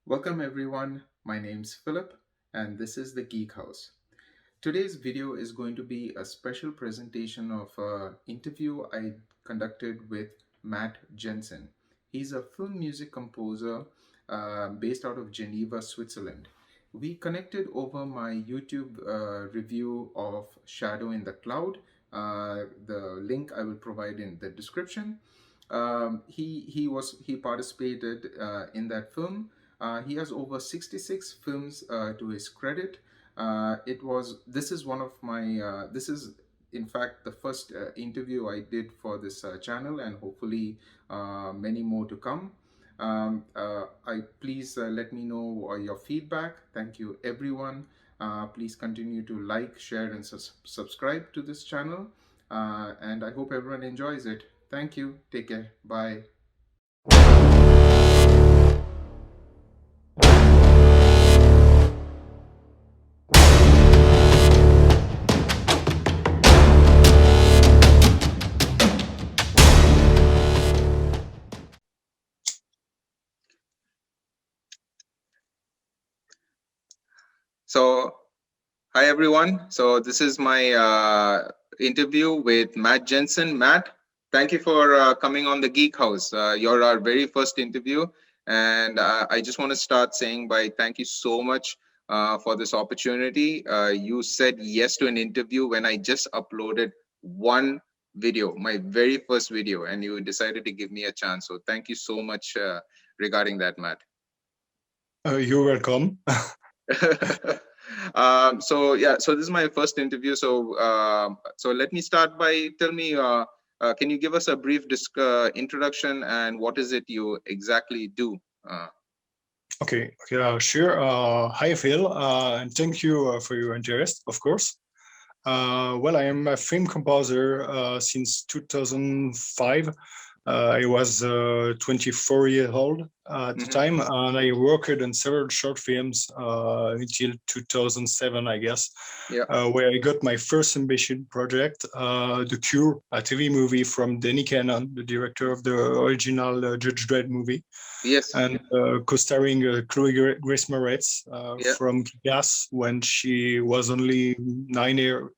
Welcome everyone, my name's Philip and this is the Geek House. Today's video is going to be a special presentation of an interview I conducted with Matt Jantzen. He's a film music composer based out of Geneva, Switzerland. We connected over my YouTube review of Shadow in the Cloud. The link I will provide in the description. He participated in that film. He has over 66 films to his credit. It was This is one of my this is in fact the first interview I did for this channel, and hopefully many more to come. I Please let me know your feedback. Thank you everyone. Please continue to like, share, and subscribe to this channel. And I hope everyone enjoys it. Thank you. Take care. Bye. So, hi everyone. So this is my interview with Matt Jantzen. Matt, thank you for coming on the Geek House. You're our very first interview, and I just want to start saying by thank you so much for this opportunity. You said yes to an interview when I just uploaded one video, my very first video, and you decided to give me a chance. So thank you so much regarding that, Matt. You're welcome. So this is my first interview. So let me start by tell me, can you give us a brief introduction and what is it you exactly do? Okay, sure. Hi, Phil, and thank you for your interest, of course. Well, I am a film composer since 2005. I was 24 years old at the time, and I worked on several short films until 2007, I guess, where I got my first ambition project, The Cure, a TV movie from Danny Cannon, the director of the original Judge Dredd movie. Yes. And co-starring Chloe Grace Moretz from Kick-Ass when she was only 9 year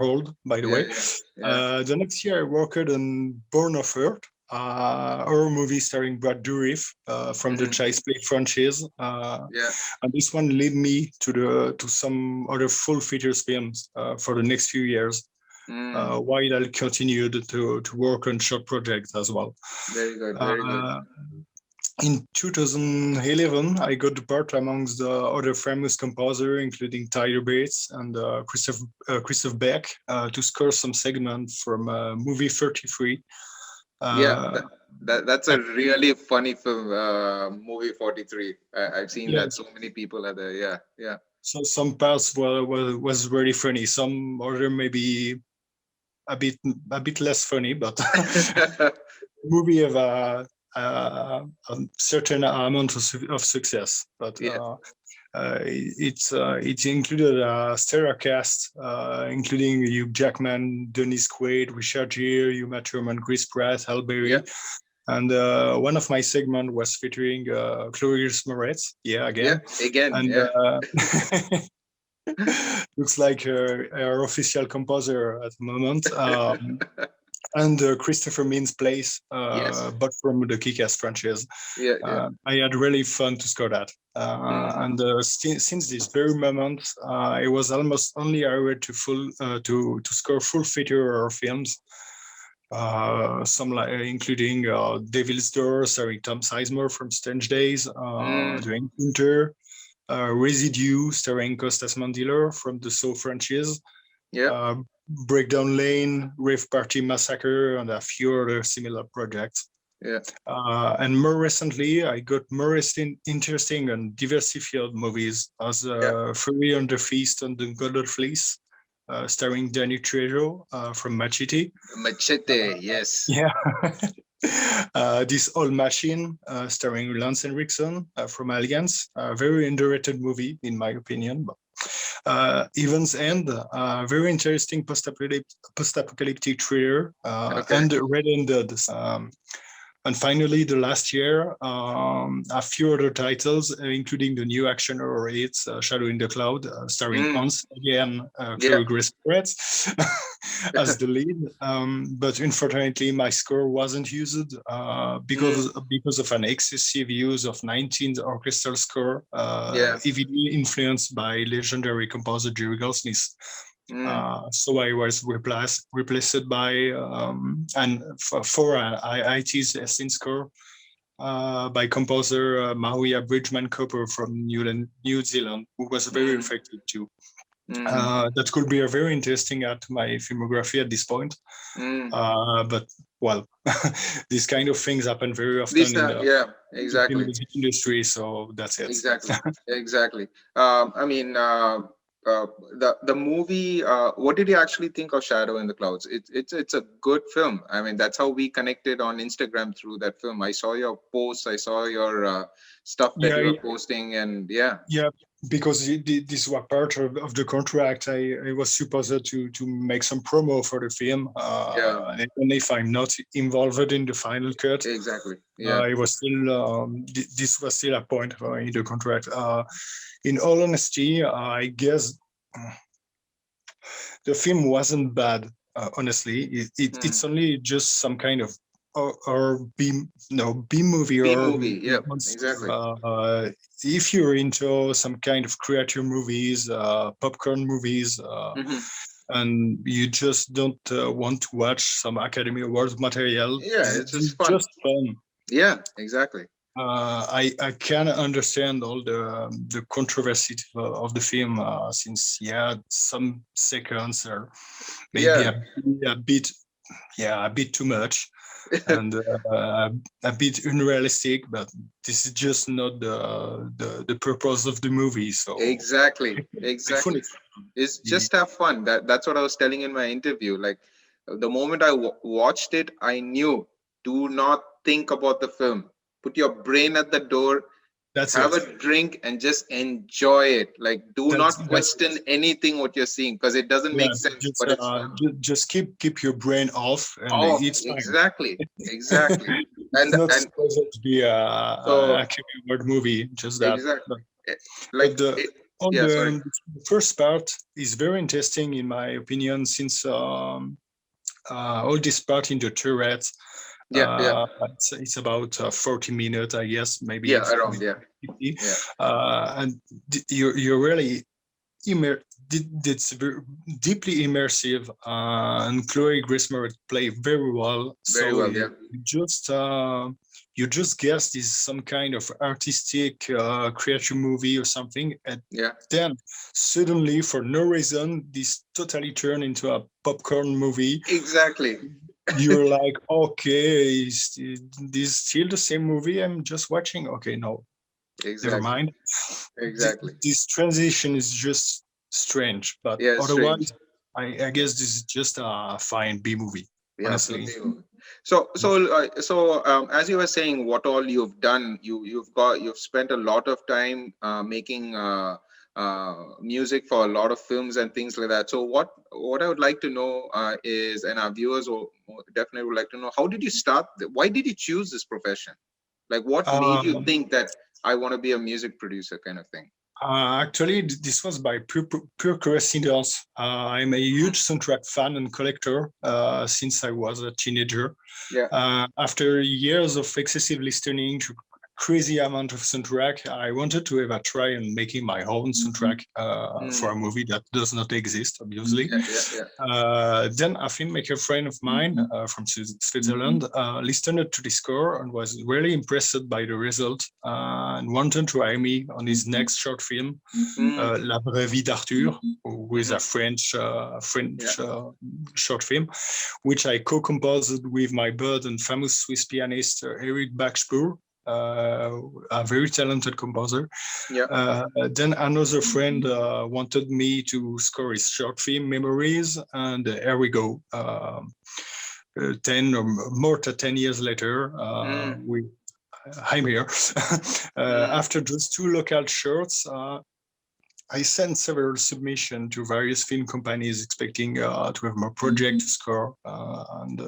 old, by the way. The next year I worked on Born of Earth, a horror movie starring Brad Dourif from the Child's Play franchise. And this one led me to some other full features films for the next few years. While I'll continue to work on short projects as well. Very good, very good. In 2011, I got the part amongst the other famous composers, including Tyler Bates and Christoph Beck, to score some segments from movie 33. That's a really funny film, movie 43. I've seen that so many people are there. Yeah. So some parts was really funny. Some other maybe a bit less funny, but movie of a certain amount of success. But it included a stellar cast, including Hugh Jackman, Dennis Quaid, Richard Gere, Uma Thurman, Chris Pratt, Halle Berry. And one of my segments was featuring Chloe Moretz. Again. And, looks like our official composer at the moment. And Christopher Means plays, but from the Kick-Ass franchise. I had really fun to score that. And since this very moment, I was almost only hired to score full feature films. Some including Devil's Door, starring Tom Sizemore from Strange Days, doing Winter. Residue, starring Costas Mandylor from the Saw franchise. Breakdown Lane, Rave Party Massacre, and a few other similar projects. And more recently, I got more interesting and diversified movies as Fury on the Feast and the Golden Fleece, starring Danny Trejo from Machete. Yes. This Old Machine, starring Lance Henriksen from Alliance, a very underrated movie in my opinion. Evans End, very interesting post-apocalyptic thriller, and Red-Handed, And finally, the last year, a few other titles, including the new action horror hits Shadow in the Cloud, starring Hans again, Chloe Grace Moretz as the lead. But unfortunately, my score wasn't used because of an excessive use of 19th orchestral score, heavily influenced by legendary composer Jerry Goldsmith. So I was replaced by and for IT's scene score by composer Maria Bridgman Cooper from New Zealand, who was very effective too. That could be a very interesting add to my filmography at this point. But well, these kind of things happen very often in the music industry, so that's it. Exactly. I mean, the movie. What did you actually think of Shadow in the Clouds? It's a good film. I mean, that's how we connected on Instagram through that film. I saw your posts. I saw your stuff that you were posting, and yeah. Because this was part of the contract, I was supposed to make some promo for the film. Even if I'm not involved in the final cut, it was still this was still a point in the contract. In all honesty, I guess the film wasn't bad. Honestly, it's only just some kind of B movie or if you're into some kind of creature movies, popcorn movies, and you just don't want to watch some Academy Awards material, it's just fun. Exactly. I can understand all the controversy of the film, since some seconds are maybe a bit too much and a bit unrealistic, but this is just not the purpose of the movie. So exactly. It's just have fun. That's what I was telling in my interview. Like the moment I watched it, I knew, do not think about the film. Put your brain at the door. Have a drink and just enjoy it. Like, do not question anything what you're seeing, because it doesn't make sense. But it's fun. Just keep your brain off, and it's fine. Exactly. And it's not supposed to be a word movie. Just that. Exactly. The first part is very interesting in my opinion, since all this part in the turret. It's about 40 minutes, I guess, maybe. Around 50. And you're really it's very deeply immersive, and Chloe Grace Moretz play very well. You just guess this is some kind of artistic creature movie or something, and then suddenly, for no reason, this totally turned into a popcorn movie. Exactly. You're like, okay, is this still the same movie I'm just watching? Okay, no. Never mind. Exactly. This transition is just strange, but otherwise, I guess this is just a fine B movie. Honestly. So as you were saying, what all you've done, you've spent a lot of time making music for a lot of films and things like that. So what I would like to know is, and our viewers definitely would like to know, how did you start? Why did you choose this profession? Like, what made you think that I want to be a music producer, kind of thing? Actually, this was by pure coincidence. I'm a huge soundtrack fan and collector since I was a teenager. After years of excessive listening to crazy amount of soundtrack, I wanted to have a try on making my own soundtrack for a movie that does not exist, obviously. Then a filmmaker friend of mine from Switzerland listened to the score and was really impressed by the result and wanted to hire me on his next short film, La Vraie Vie d'Arthur, who is a French short film, which I co-composed with my bud and famous Swiss pianist Eric Bachspur, a very talented composer. Then another friend wanted me to score his short film Memories, and here we go. 10 or more than 10 years later, I'm here. After just 2 local shorts, I sent several submissions to various film companies expecting to have more project to score. And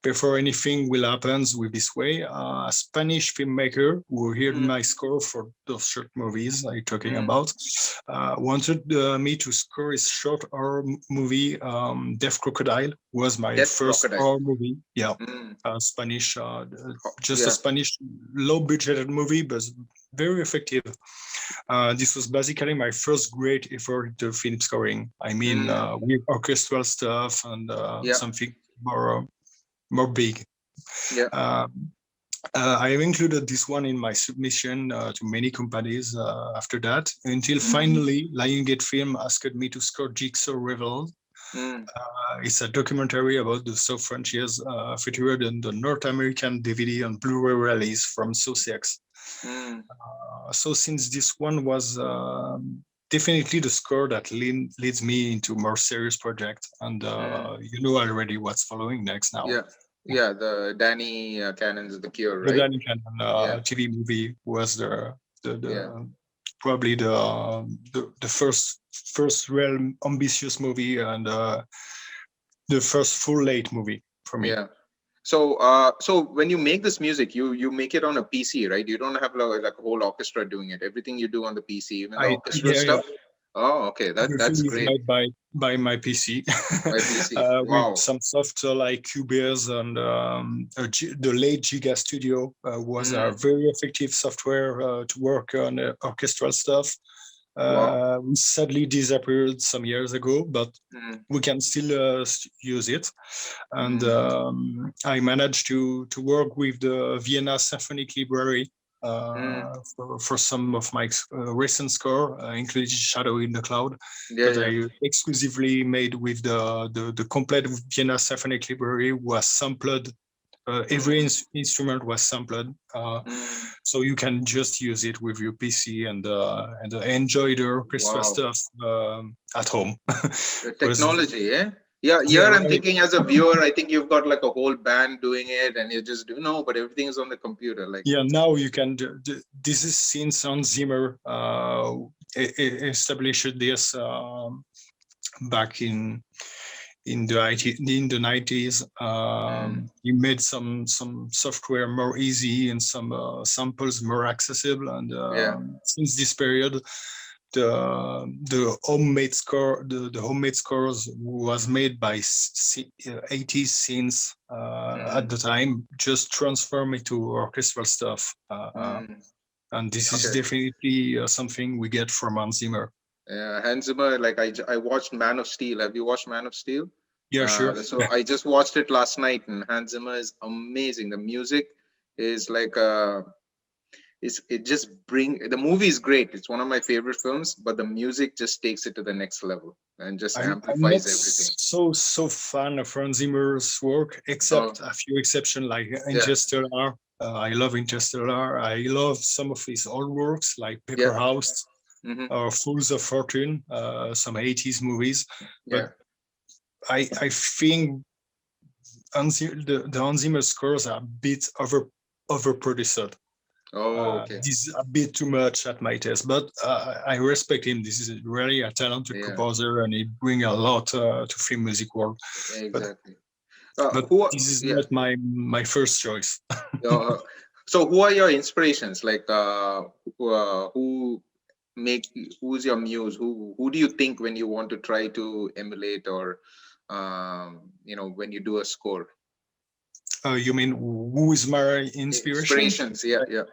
before anything will happen with this way, a Spanish filmmaker who heard my score for those short movies I'm talking about wanted me to score his short horror movie, Death Crocodile. Was my Death first Crocodile. horror movie. Yeah, Spanish, just a Spanish low-budgeted movie, but very effective. This was basically my first great effort to film scoring. I mean, with orchestral stuff and something more big. Yeah. I have included this one in my submission to many companies after that, until finally Lionsgate Film asked me to score Jigsaw Reveal. It's a documentary about the Saw franchise featured in the North American DVD and Blu-ray release from Sussex. So since this one was definitely the score that leads me into more serious project, and you know already what's following next now. Yeah, the Danny Cannon's The Cure, The right? Danny Cannon TV movie was the probably the first real ambitious movie and the first full late movie for me. Yeah. So so when you make this music, you make it on a PC, right? You don't have like a whole orchestra doing it. Everything you do on the PC, even the orchestra stuff. Yeah. Oh, okay. That's Everything is great. made by my PC. By PC. With Wow. some software like Cubase and the late Giga Studio was a very effective software to work on orchestral stuff. We sadly disappeared some years ago, but we can still use it. And I managed to work with the Vienna Symphonic Library for some of my recent score, including Shadow in the Cloud, that I exclusively made with the complete Vienna Symphonic Library was sampled. Every instrument was sampled, so you can just use it with your PC and enjoy the orchestra stuff at home. The technology, yeah. Yeah, here I'm thinking as a viewer, I think you've got like a whole band doing it, and you just do but everything is on the computer. Like now you can. This is since Hans Zimmer established this back in the 90s. He made some software more easy and some samples more accessible, and since this period the homemade score the homemade scores was made by 80s scenes at the time, just transform it to orchestral stuff, and this is definitely something we get from Hans Zimmer. Hans Zimmer, like I watched Man of Steel. Have you watched Man of Steel? Yeah, sure. So I just watched it last night, and Hans Zimmer is amazing. The music is like it just the movie is great. It's one of my favorite films, but the music just takes it to the next level and just amplifies everything. So fan of Hans Zimmer's work, except a few exceptions like Interstellar. I love Interstellar. I love some of his old works like Paper House or Fools of Fortune, some 80s movies. But I think the Hans Zimmer scores are a bit overproduced. This is a bit too much at my taste, but I respect him. This is really a talented composer, and he brings a lot to film music world. Exactly. But this is not my first choice. So who are your inspirations? Like who's your muse? Who do you think when you want to try to emulate, or when you do a score? You mean who is my inspiration? Inspirations, yeah.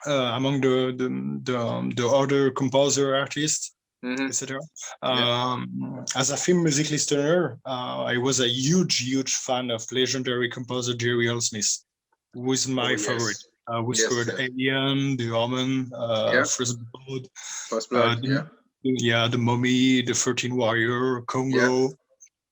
Among the other composer artists, etc. As a film music listener, I was a huge fan of legendary composer Jerry Goldsmith, who is my favorite. Who scored Alien, The Omen, First Blood, The Mummy, The 13 Warrior, Congo.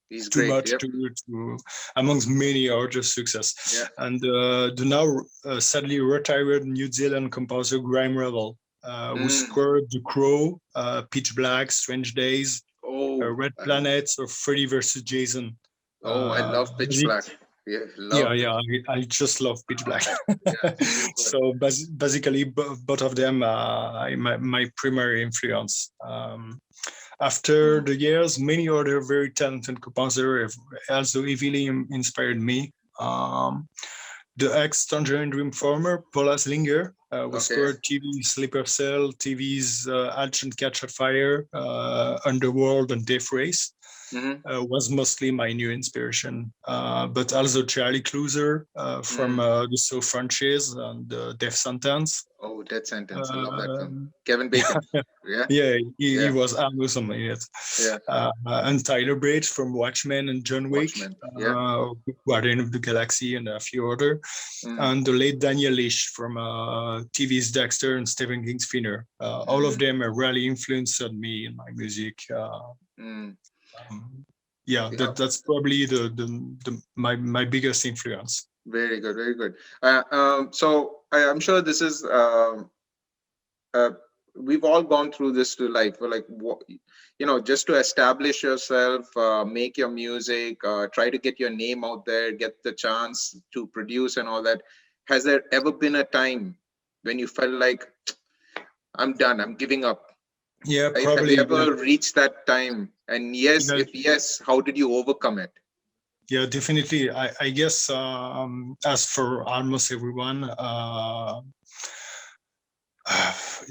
He's too great, much to amongst many other success. And the now sadly retired New Zealand composer Graham Revel, who scored The Crow, Pitch Black, Strange Days, Red Planet, or Freddy vs. Jason. I love Pitch Black. Yeah, Yeah, love yeah, this. I just love Pitch Black. Yeah, super. So basically, both of them are my primary influence. After the years, many other very talented composers have also heavily inspired me. The ex-Tangerine Dream former, Paul Aslinger, who Okay. scored TV Sleeper Cell, TV's Agent Catch a Fire, Underworld, and Death Race, Mm-hmm. was mostly my new inspiration. But also Charlie Clouser from the Saw franchise and Death Sentence. Oh, Death Sentence. I love that film. Um, Kevin Bacon. Yeah. yeah, he Yeah. was awesome in it. Yeah. And Tyler Bates from Watchmen and John Wick, Watchmen. Yeah. Guardian of the Galaxy, and a few other. Mm. And the late Daniel Lish from TV's Dexter and Stephen King's Thinner. All of Mm. them have really influenced me in my music. Mm. Um, yeah, Yeah. that's probably my biggest influence. Very good. Very good. So I'm sure this is uh, we've all gone through this to life. We're like, just to establish yourself, make your music, try to get your name out there, get the chance to produce and all that. Has there ever been a time when you felt like I'm done, I'm giving up? Yeah, Right? Have you probably. ever reached that time? And yes, Yeah, if yes, how did you overcome it? yeah, definitely. I guess as for almost everyone,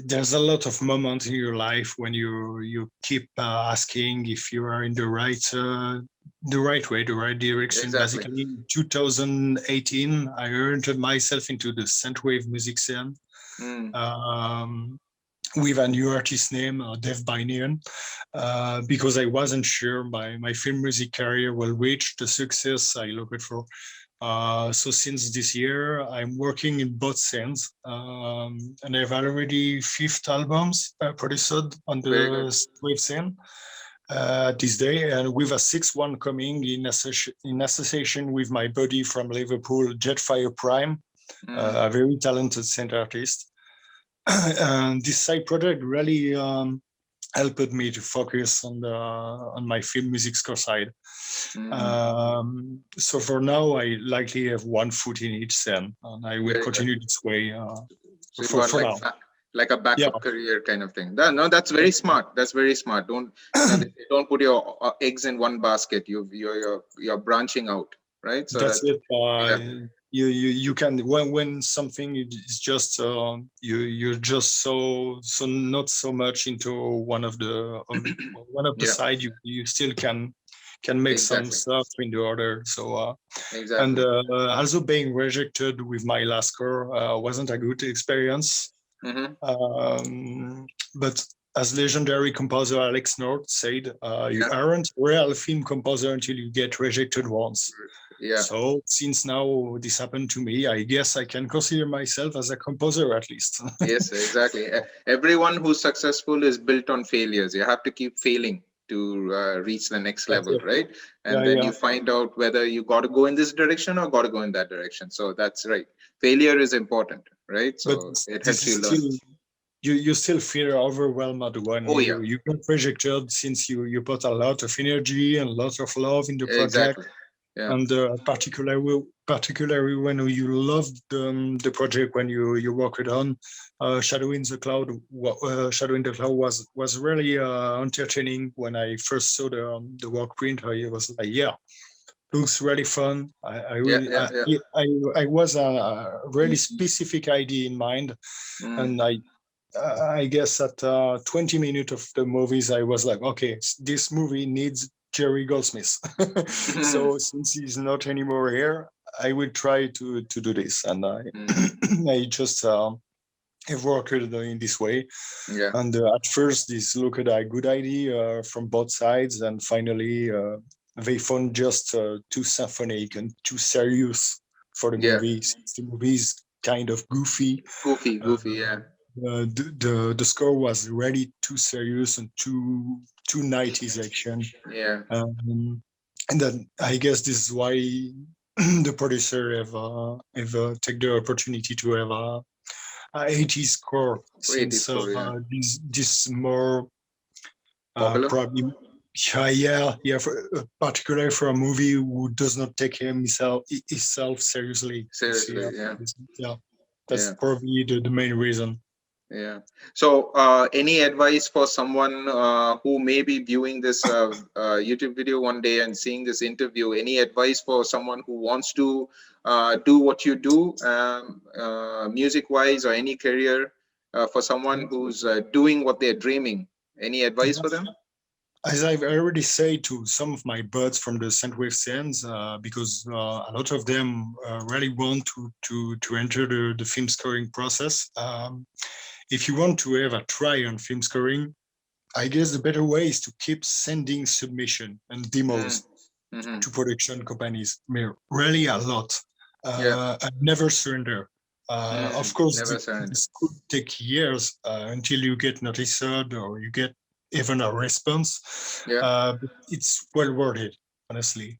there's a lot of moments in your life when you keep asking if you are in the right way, the right direction. Exactly. Basically, in 2018, I entered myself into the synthwave music scene. Mm. Um, with a new artist name, Dev Binion, because I wasn't sure my film music career will reach the success I looked for. So since this year, I'm working in both scenes, and I've already 5 albums produced on Very good. the wave scene this day, and with a sixth one coming in association with my buddy from Liverpool, Jetfire Prime, Mm. a very talented synth artist. And this side project really helped me to focus on my film music score side. Mm. So for now, I likely have one foot in each scene, and I will Very good. continue this way So you got for now. like a Yeah, backup career kind of thing. No, that's very smart. That's very smart. Don't they don't put your eggs in one basket. You're branching out, right? So that's that it. yeah, You can when something is just you're just so not so much into one of the yeah, side, you still can make some exactly, stuff in the order. So and exactly. also being rejected with my last score wasn't a good experience. Mm-hmm. But as legendary composer Alex North said, you Yeah, aren't a real film composer until you get rejected once. yeah. So since now this happened to me, I guess I can consider myself as a composer at least. Yes, exactly. Everyone who's successful is built on failures. You have to keep failing to reach the next That's level, it. right? And Yeah, then yeah. you find out whether you got to go in this direction or got to go in that direction. So that's right. Failure is important, right? But So it this helps is you learn. still you still feel overwhelmed when Oh yeah, you get rejected since you put a lot of energy and a lot of love in the project. exactly. Yeah. And particularly when you love the project when you work it on. Shadow in the Cloud, Shadow in the Cloud was really entertaining. When I first saw the work print, I was like, yeah, looks really fun. I Yeah, really yeah, yeah. I was a really specific idea in mind, Mm. and I guess at 20 minutes of the movies, I was like, okay, this movie needs Jerry Goldsmith. So since he's not anymore here, I will try to do this, and Mm. I just have worked in this way. Yeah, And at first, this looked a good idea from both sides, and finally, they found just too symphonic and too serious for the yeah. movie. Since the movie is kind of goofy, Goofy, uh, goofy. Yeah, the score was really too serious and too 90s action. yeah. And then I guess this is why the producer have take the opportunity to have a 80s score, Great since score. Yeah, this more popular. probably, Yeah. Particularly for a movie who does not take himself seriously. Seriously, yeah. Yeah. That's Yeah. probably the main reason. Yeah. So, any advice for someone who may be viewing this YouTube video one day and seeing this interview? Any advice for someone who wants to do what you do, music-wise, or any career, for someone who's doing what they're dreaming? Any advice for them? As I've already said to some of my buds from the synthwave scenes, because a lot of them really want to enter the film scoring process. If you want to have a try on film scoring, I guess the better way is to keep sending submission and demos Mm-hmm. to production companies. I mean, really a lot. Yeah. And never surrender. Of course, Never surrender. this could take years until you get noticed or you get even a response. Yeah. But it's well worth it, honestly.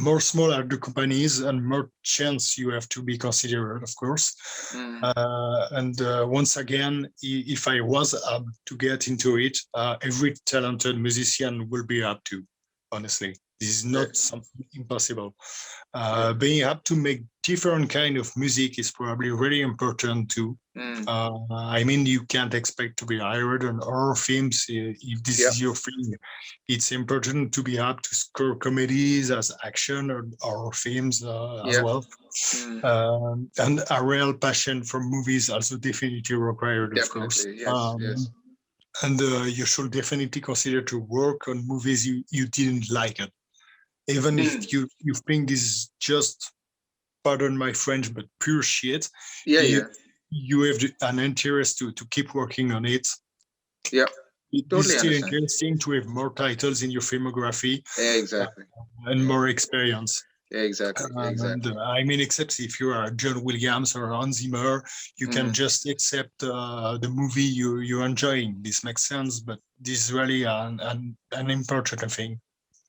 More small are the companies and more chance you have to be considered, of course. And once again, if I was up to get into it, every talented musician will be up to, honestly. This is not something impossible. Being able to make different kind of music is probably really important too. I mean, you can't expect to be hired on horror films if this is your thing. It's important to be able to score comedies as action or horror films as well. And a real passion for movies also definitely required, of course. Yes. And you should definitely consider to work on movies you didn't like it. Even if you think this is just, pardon my French, but pure shit, you have an interest to keep working on it. Yeah, It is totally still understand. interesting to have more titles in your filmography Exactly. and more experience. Exactly. And I mean, except if you are John Williams or Hans Zimmer, you can just accept the movie you're enjoying. This makes sense, but this is really an important thing.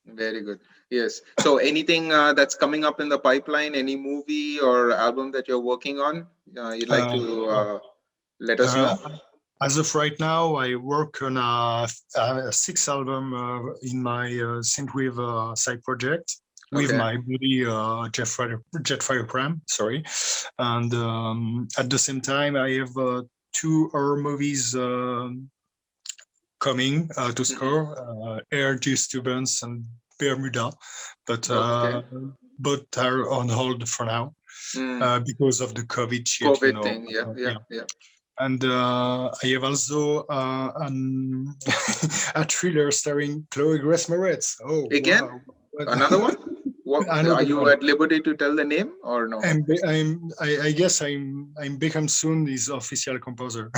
Very good. Yes. So anything that's coming up in the pipeline, any movie or album that you're working on, you'd like to let us know? As of right now, I work on a sixth album in my synthwave side project with my buddy Jetfire Prime. Sorry, and at the same time, I have two horror movies coming to score: Air Disturbance and Bermuda, but both are on hold for now because of the COVID shit. COVID thing. Yeah. And I have also a thriller starring Chloe Grace Moretz. Oh, again, wow. Another one? What are you at liberty to tell the name or no? I guess I'm Beckham Soon is official composer.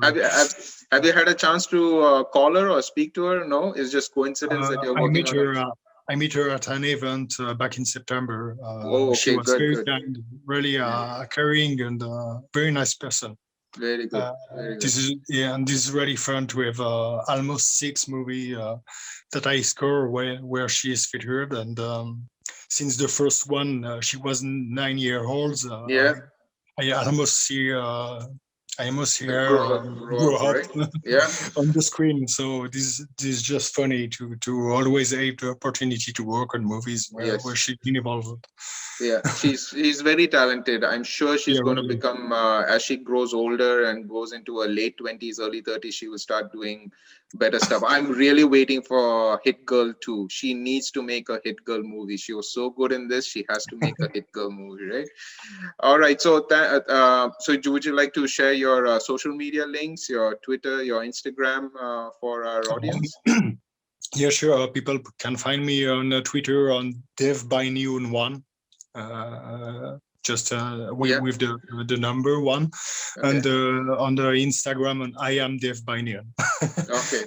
Have you had a chance to call her or speak to her? No, it's just coincidence that you're working on it. I met her at an event back in September. She was very kind, really caring and very nice person. Very good. This is really fun to have almost 6 movie that I score where she is featured, and since the first one she was 9 years old. I almost see her grow up right? On the screen. So this is just funny to always have the opportunity to work on movies where she's been involved. Yeah, she's very talented. I'm sure she's going to become as she grows older and goes into her late 20s, early 30s, she will start doing better stuff. I'm really waiting for Hit Girl 2. She needs to make a Hit Girl movie. She was so good in this, she has to make a Hit Girl movie, right? All right. So would you like to share your social media links, your Twitter, your Instagram for our audience? Yeah, sure. People can find me on Twitter on DevByNeon1. Just with the number 1, and on the Instagram, and I am Dev by Neon.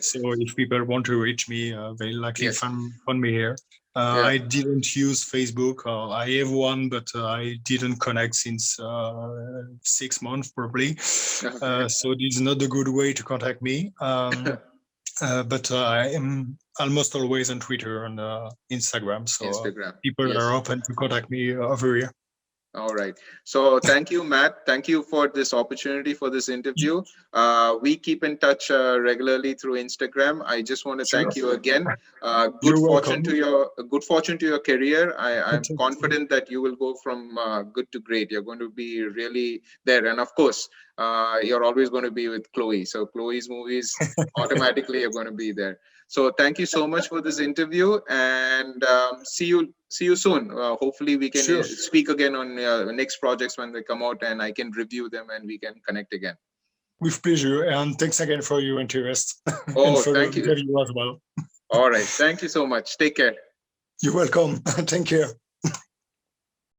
So if people want to reach me, they likely find me here. I didn't use Facebook. I have one, but I didn't connect since 6 months probably. So this is not a good way to contact me. But I am almost always on Twitter and Instagram. So people are open to contact me over here. All right. So thank you, Matt. Thank you for this opportunity for this interview. We keep in touch regularly through Instagram. I just want to thank Sure. you again. You're welcome. Good fortune to your career. I'm Thank you. confident that you will go from good to great. You're going to be really there, and of course, you're always going to be with Chloe. So Chloe's movies automatically are going to be there. So thank you so much for this interview, and see you soon. Hopefully, we can Sure. speak again on next projects when they come out, and I can review them and we can connect again. With pleasure, and thanks again for your interest and Oh, for the thank you. interview as well. All right. Thank you so much. Take care. You're welcome. Thank you.